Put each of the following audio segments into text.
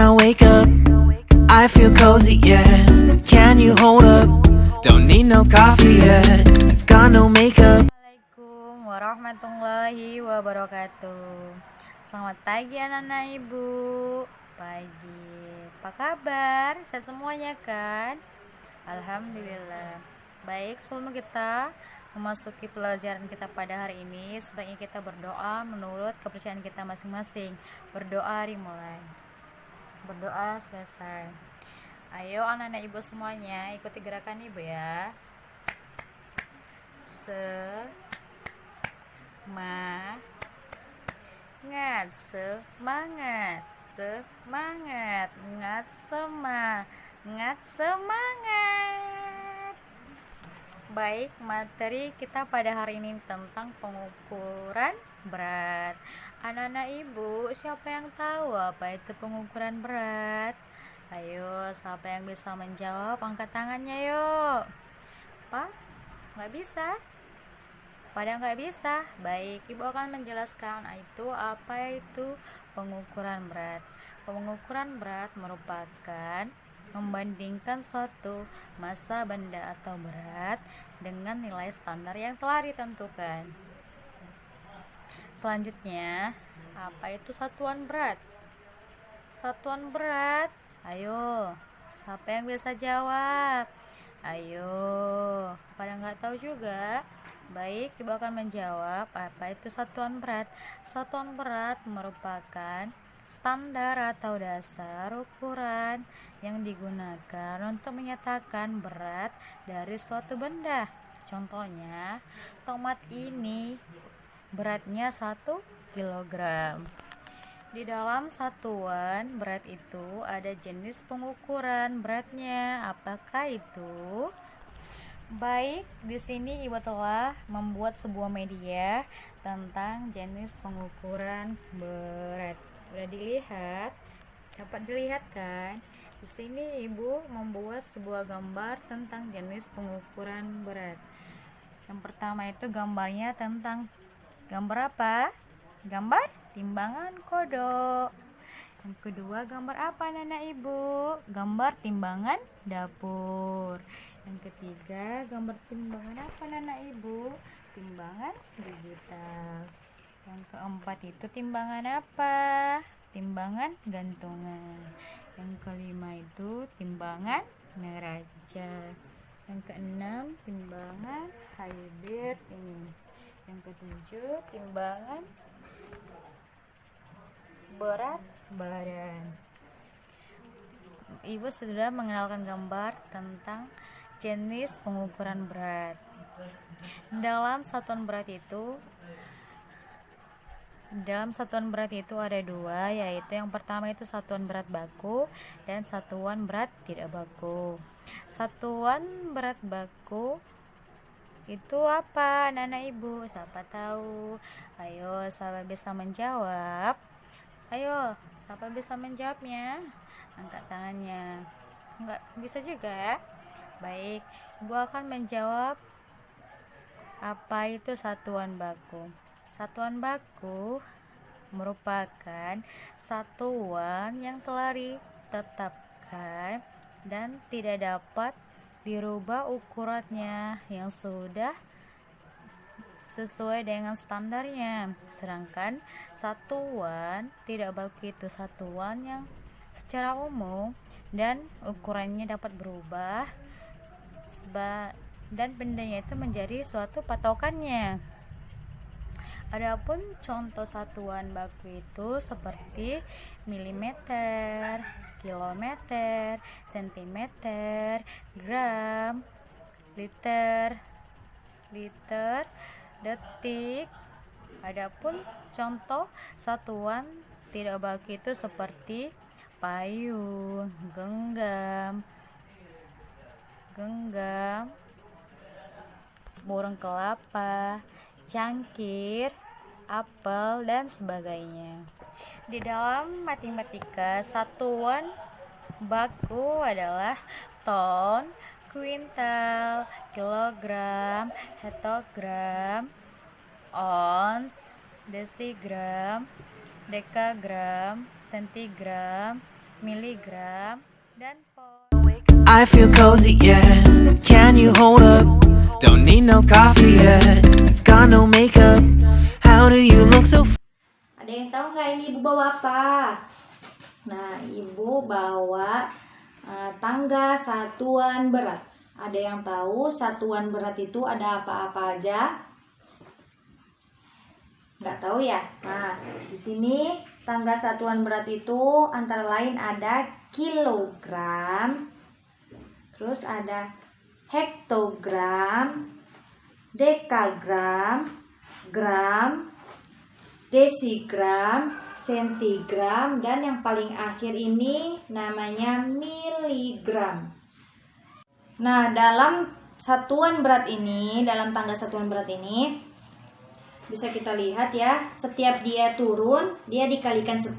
I wake up, I feel cozy, yeah. Can you hold up? Don't need no coffee yet. Got no makeup. Assalamualaikum warahmatullahi wabarakatuh. Selamat pagi anak-anak ibu. Pagi. Apa kabar? Sehat semuanya kan? Alhamdulillah. Baik, sebelum kita memasuki pelajaran kita pada hari ini, sebaiknya kita berdoa menurut kepercayaan kita masing-masing. Berdoa dimulai. Berdoa selesai. Ayo anak-anak ibu semuanya ikuti gerakan ibu ya. Semangat, semangat, semangat, semangat, semangat. Baik, materi kita pada hari ini tentang pengukuran berat. Anak-anak ibu, siapa yang tahu apa itu pengukuran berat? Ayo, siapa yang bisa menjawab? Angkat tangannya yuk. Apa? Nggak bisa? Pada nggak bisa? Baik, ibu akan menjelaskan apa itu pengukuran berat. Pengukuran berat merupakan membandingkan suatu massa, benda atau berat dengan nilai standar yang telah ditentukan. Selanjutnya, apa itu satuan berat? Satuan berat, ayo, siapa yang bisa jawab? Ayo, pada nggak tahu juga? Baik, ibu akan menjawab apa itu satuan berat. Satuan berat merupakan standar atau dasar ukuran yang digunakan untuk menyatakan berat dari suatu benda. Contohnya, tomat ini beratnya 1 kilogram. Di dalam satuan berat itu ada jenis pengukuran beratnya. Apakah itu? Baik, di sini ibu telah membuat sebuah media tentang jenis pengukuran berat. Sudah dilihat? Dapat dilihat kan? Di sini ibu membuat sebuah gambar tentang jenis pengukuran berat. Yang pertama itu gambarnya tentang gambar apa? Gambar timbangan kodok. Yang kedua gambar apa anak ibu? Gambar timbangan dapur. Yang ketiga gambar timbangan apa anak ibu? Timbangan digital. Yang keempat itu timbangan apa? Timbangan gantungan. Yang kelima itu timbangan neraca. Yang keenam timbangan hybrid ini. Yang ketujuh timbangan berat badan. Ibu sudah mengenalkan gambar tentang jenis pengukuran berat. Dalam satuan berat itu ada dua, yaitu yang pertama itu satuan berat baku dan satuan berat tidak baku. Satuan berat baku itu apa anak-anak ibu? Siapa tahu? Ayo, siapa bisa menjawab? Ayo, siapa bisa menjawabnya? Angkat tangannya. Enggak bisa juga? Baik, ibu akan menjawab apa itu satuan baku. Satuan baku merupakan satuan yang telah ditetapkan dan tidak dapat dirubah ukurannya yang sudah sesuai dengan standarnya. Sedangkan satuan tidak baku itu satuan yang secara umum dan ukurannya dapat berubah dan bendanya itu menjadi suatu patokannya. Adapun contoh satuan baku itu seperti milimeter, kilometer, sentimeter, gram, liter, detik. Adapun contoh satuan tidak baku itu seperti payung, genggam, burung kelapa, cangkir, apel, dan sebagainya. Di dalam matematika, satuan baku adalah ton, kuintal, kilogram, hektogram, ons, desigram, dekagram, sentigram, miligram, dan pon. I feel cozy, yeah. Can you hold up? Don't need no coffee yet. Got no makeup. How do you look so Ada yang tahu nggak ini ibu bawa apa? Nah, ibu bawa tangga satuan berat. Ada yang tahu satuan berat itu ada apa-apa aja? Nggak tahu ya? Nah, di sini tangga satuan berat itu antara lain ada kilogram, terus ada hektogram, dekagram, gram, desigram, sentigram, dan yang paling akhir ini namanya miligram. Nah, dalam satuan berat ini, dalam tangga satuan berat ini, bisa kita lihat ya, setiap dia turun, dia dikalikan 10.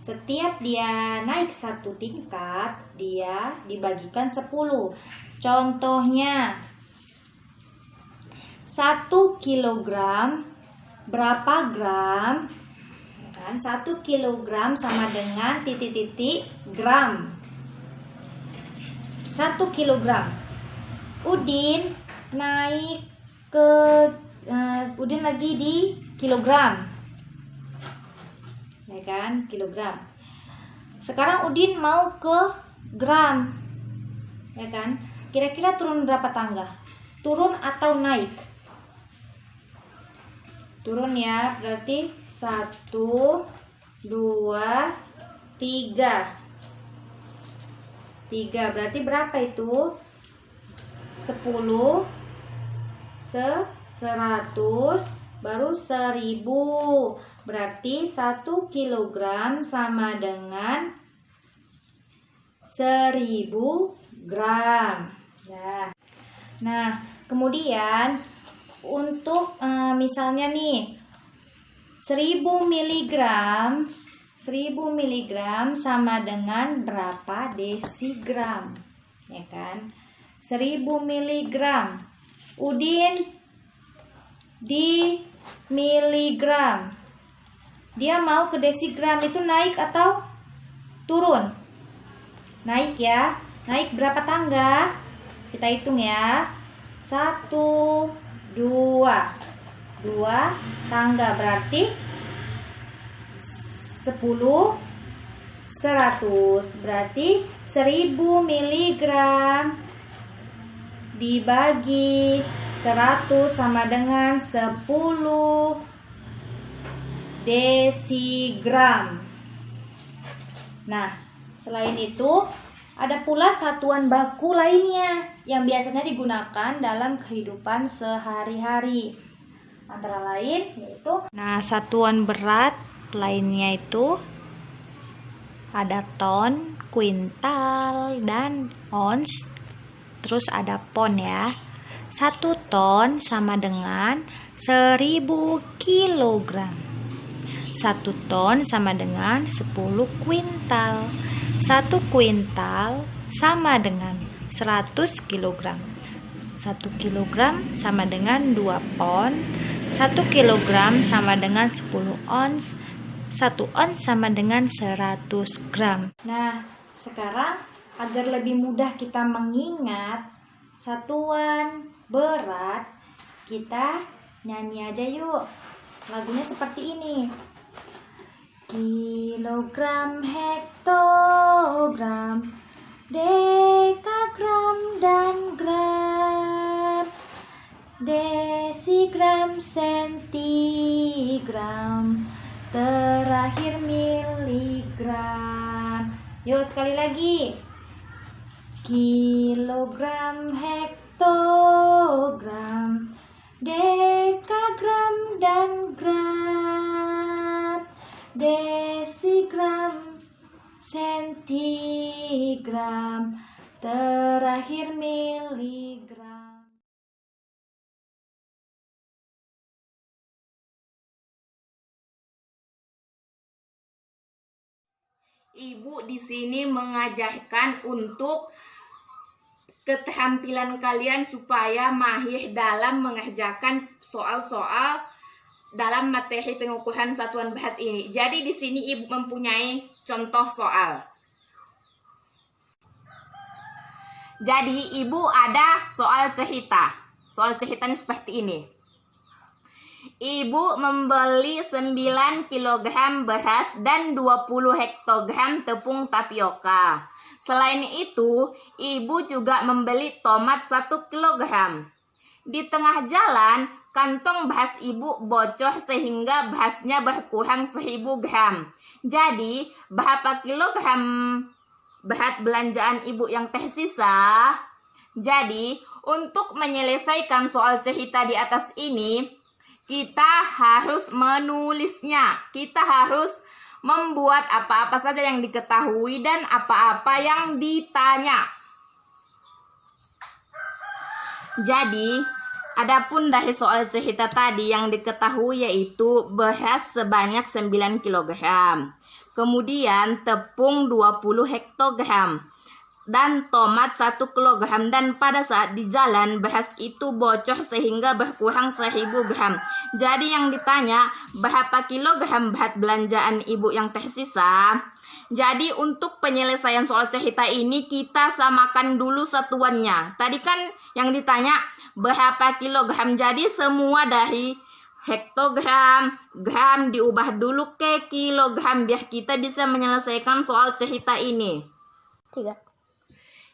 Setiap dia naik satu tingkat, dia dibagikan 10. Contohnya, 1 kilogram berapa gram? Kan 1 kilogram sama dengan titik-titik gram. 1 kilogram. Udin naik ke Udin lagi di kilogram. Ya kan? Kilogram. Sekarang Udin mau ke gram. Ya kan? Kira-kira turun berapa tangga? Turun atau naik? Turun ya, berarti 1, 2, 3. 3 berarti berapa itu? 10, 100, baru 1000. Berarti 1 kilogram sama dengan 1000 gram. Ya. Nah, kemudian untuk misalnya nih 1000 miligram sama dengan berapa desigram, ya kan? 1000 miligram. Udin di miligram. Dia mau ke desigram, itu naik atau turun? Naik ya. Naik berapa tangga? Kita hitung ya. 1, 2 tangga, berarti 10, 100. Berarti 1000 miligram dibagi 100 sama dengan 10 desigram. Nah, selain itu ada pula satuan baku lainnya yang biasanya digunakan dalam kehidupan sehari-hari. Antara lain yaitu, satuan berat lainnya itu ada ton, kuintal, dan ons. Terus ada pon ya. 1 ton sama dengan 1000 kilogram. 1 ton sama dengan 10 kuintal. 1 kuintal sama dengan 100 kilogram. 1 kilogram sama dengan 2 pon. 1 kilogram sama dengan 10 ons. 1 ons sama dengan 100 gram. Nah, sekarang agar lebih mudah kita mengingat satuan berat, kita nyanyi aja yuk. Lagunya seperti ini. Kilogram, hektogram, dekagram, dan gram, desigram, sentigram, terakhir miligram. Yuk sekali lagi. Kilogram, hektogram, dekagram, dan gram, desigram, sentigram, terakhir miligram. Ibu di sini mengajarkan untuk keterampilan kalian supaya mahir dalam mengerjakan soal-soal dalam materi pengukuran satuan berat ini. Jadi di sini Ibu mempunyai contoh soal. Jadi ibu ada soal cerita. Soal ceritanya seperti ini. Ibu membeli 9 kg beras dan 20 hektogram tepung tapioka. Selain itu, ibu juga membeli tomat 1 kg. Di tengah jalan, kantong beras ibu bocor sehingga berasnya berkurang 1000 gram. Jadi, berapa kilogram berat belanjaan ibu yang tersisa? Jadi, untuk menyelesaikan soal cerita di atas ini, kita harus menulisnya. Kita harus membuat apa-apa saja yang diketahui dan apa-apa yang ditanya. Jadi, adapun dari soal cerita tadi yang diketahui yaitu beras sebanyak 9 kg. Kemudian tepung 20 hektogram. Dan tomat 1 kg. Dan pada saat di jalan beras itu bocor sehingga berkurang 1000 gram. Jadi yang ditanya berapa kilogram berat belanjaan ibu yang tersisa? Jadi untuk penyelesaian soal cerita ini kita samakan dulu satuannya. Tadi kan yang ditanya berapa kilogram. Jadi semua dari hektogram, gram diubah dulu ke kilogram biar kita bisa menyelesaikan soal cerita ini. 3.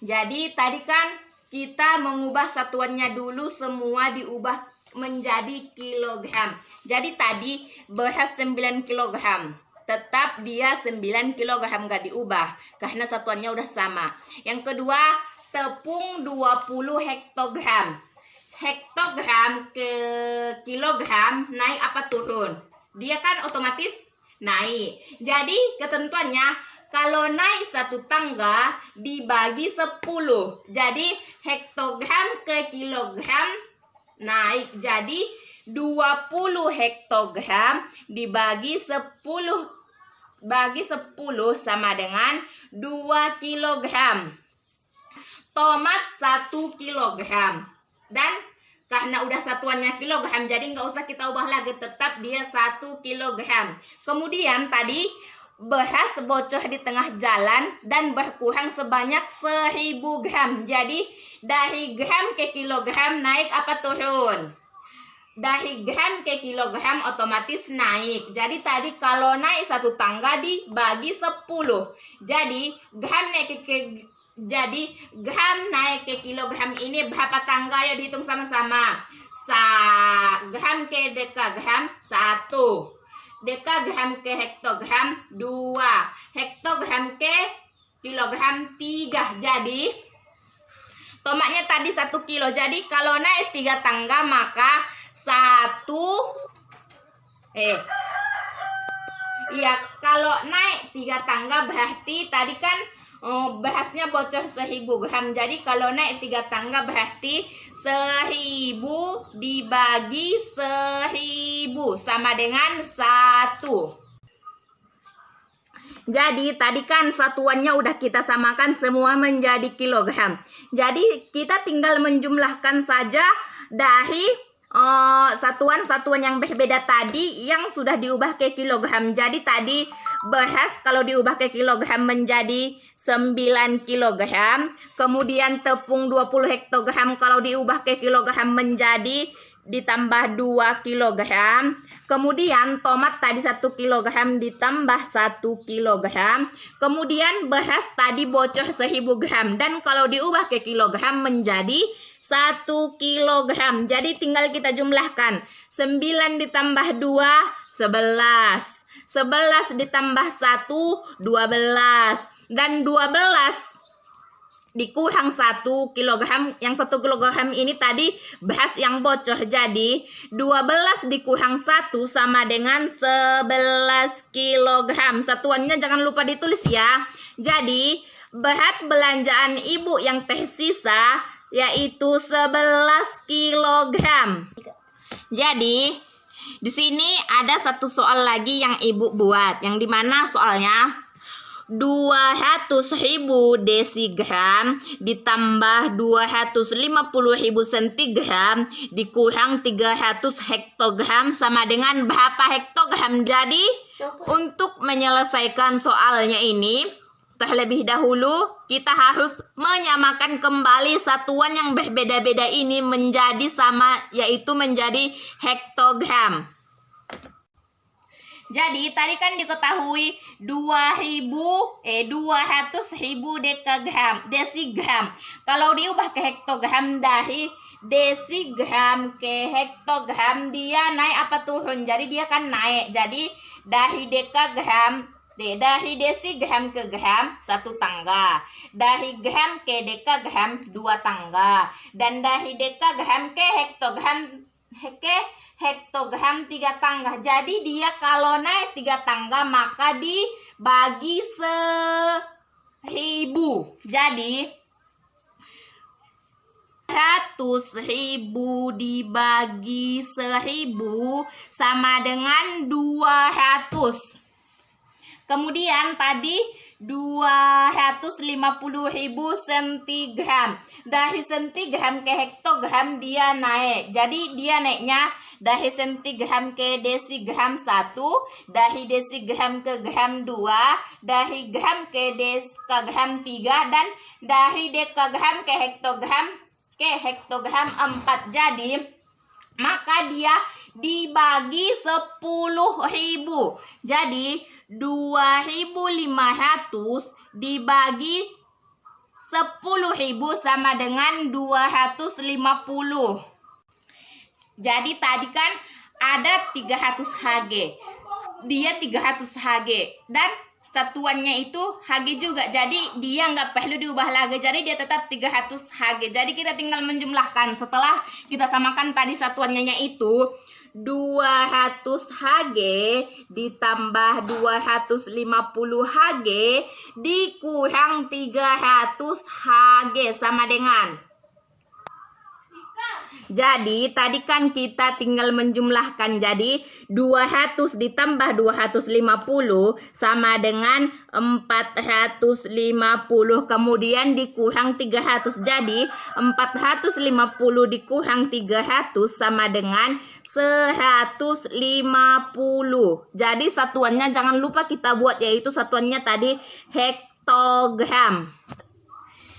Jadi tadi kan kita mengubah satuannya dulu, semua diubah menjadi kilogram. Jadi tadi beras 9 kilogram. Tetap dia 9 kilogram gak diubah karena satuannya udah sama. Yang kedua, tepung 20 hektogram. Hektogram ke kilogram naik apa turun? Dia kan otomatis naik. Jadi ketentuannya kalau naik satu tangga dibagi 10. Jadi hektogram ke kilogram naik. Jadi 20 hektogram dibagi 10 sama dengan 2 kilogram. Tomat 1 kilogram. Dan karena udah satuannya kilogram, jadi nggak usah kita ubah lagi, tetap dia 1 kilogram. Kemudian tadi beras bocor di tengah jalan dan berkurang sebanyak 1000 gram. Jadi dari gram ke kilogram naik apa turun? Dari gram ke kilogram otomatis naik. Jadi tadi kalau naik satu tangga dibagi 10. Jadi gram naik ke kilogram ini berapa tangga? Ya dihitung sama-sama. Gram ke dekagram 1. Dekagram ke hektogram 2. Hektogram ke kilogram 3. Jadi tomatnya tadi 1 kilo. Jadi kalau naik 3 tangga maka kalau naik 3 tangga berarti tadi kan berasnya bocor 1000 gram. Jadi kalau naik 3 tangga berarti 1000 dibagi 1000 sama dengan 1. Jadi tadi kan satuannya udah kita samakan semua menjadi kilogram. Jadi kita tinggal menjumlahkan saja dari satuan-satuan yang berbeda tadi yang sudah diubah ke kilogram. Jadi tadi beras kalau diubah ke kilogram menjadi 9 kilogram. Kemudian tepung 20 hektogram kalau diubah ke kilogram menjadi ditambah 2 kilogram. Kemudian tomat tadi 1 kilogram ditambah 1 kilogram. Kemudian beras tadi bocor 1000 gram. Dan kalau diubah ke kilogram menjadi 1 kilogram. Jadi tinggal kita jumlahkan. 9 ditambah 2, 11. 11 ditambah 1, 12. Dan 12 dikurang 1 kilogram. Yang 1 kilogram ini tadi beras yang bocor. Jadi 12 dikurang 1 sama dengan 11 kilogram. Satuannya jangan lupa ditulis ya. Jadi berat belanjaan ibu yang tersisa yaitu 11 kilogram. Jadi di sini ada satu soal lagi yang ibu buat, yang dimana soalnya 200.000 desigram ditambah 250.000 centigram dikurang 300 hektogram sama dengan berapa hektogram. Jadi untuk menyelesaikan soalnya ini terlebih dahulu kita harus menyamakan kembali satuan yang berbeda-beda ini menjadi sama, yaitu menjadi hektogram. Jadi tadi kan diketahui 200.000 desigram. Kalau diubah ke hektogram, dari desigram ke hektogram dia naik apa turun? Jadi dia kan naik. Jadi dari desigram ke gram 1 tangga, dari gram ke dekagram 2 tangga, dan dari dekagram ke hektogram 3 tangga. Jadi dia kalau naik 3 tangga maka dibagi 1000. Jadi 100.000 dibagi 1000 sama dengan 200. Kemudian tadi 250.000 sentigram. Dari sentigram ke hektogram dia naik. Jadi dia naiknya dari sentigram ke desigram 1, dari desigram ke gram 2, dari gram ke dekagram 3, dan dari dekagram ke hektogram 4. Jadi maka dia dibagi 10.000. Jadi 2.500 dibagi 10.000 sama dengan 250. Jadi tadi kan ada 300 Hg. Dia 300 Hg dan satuannya itu Hg juga. Jadi dia nggak perlu diubah lagi. Jadi dia tetap 300 Hg. Jadi kita tinggal menjumlahkan. Setelah kita samakan tadi satuannya itu 200 Hg ditambah 250 Hg dikurang 300 Hg sama dengan. Jadi tadi kan kita tinggal menjumlahkan. Jadi 200 ditambah 250 sama dengan 450. Kemudian dikurang 300. Jadi 450 dikurang 300 sama dengan 150. Jadi satuannya jangan lupa kita buat, yaitu satuannya tadi hektogram.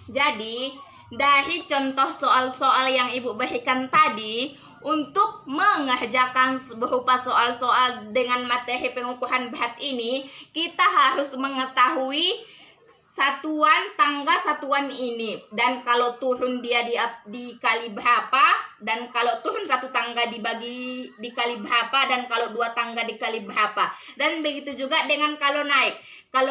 Jadi dari contoh soal-soal yang Ibu berikan tadi, untuk mengerjakan berupa soal-soal dengan materi pengukuran berat ini, kita harus mengetahui satuan tangga satuan ini, dan kalau turun dia dikali berapa, dan kalau turun 1 tangga dikali berapa, dan kalau 2 tangga dikali berapa. Dan begitu juga dengan kalau naik 1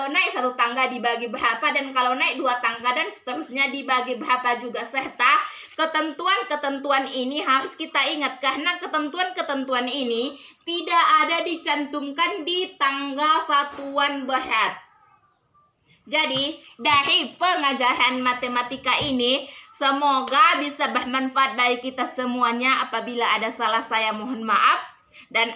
tangga dibagi berapa, dan kalau naik 2 tangga, dan seterusnya dibagi berapa juga. Serta ketentuan-ketentuan ini harus kita ingat, karena ketentuan-ketentuan ini tidak ada dicantumkan di tangga satuan berat. Jadi dari pengajaran matematika ini semoga bisa bermanfaat bagi kita semuanya. Apabila ada salah saya mohon maaf, dan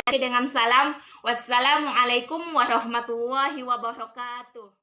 dengan salam, wassalamualaikum warahmatullahi wabarakatuh.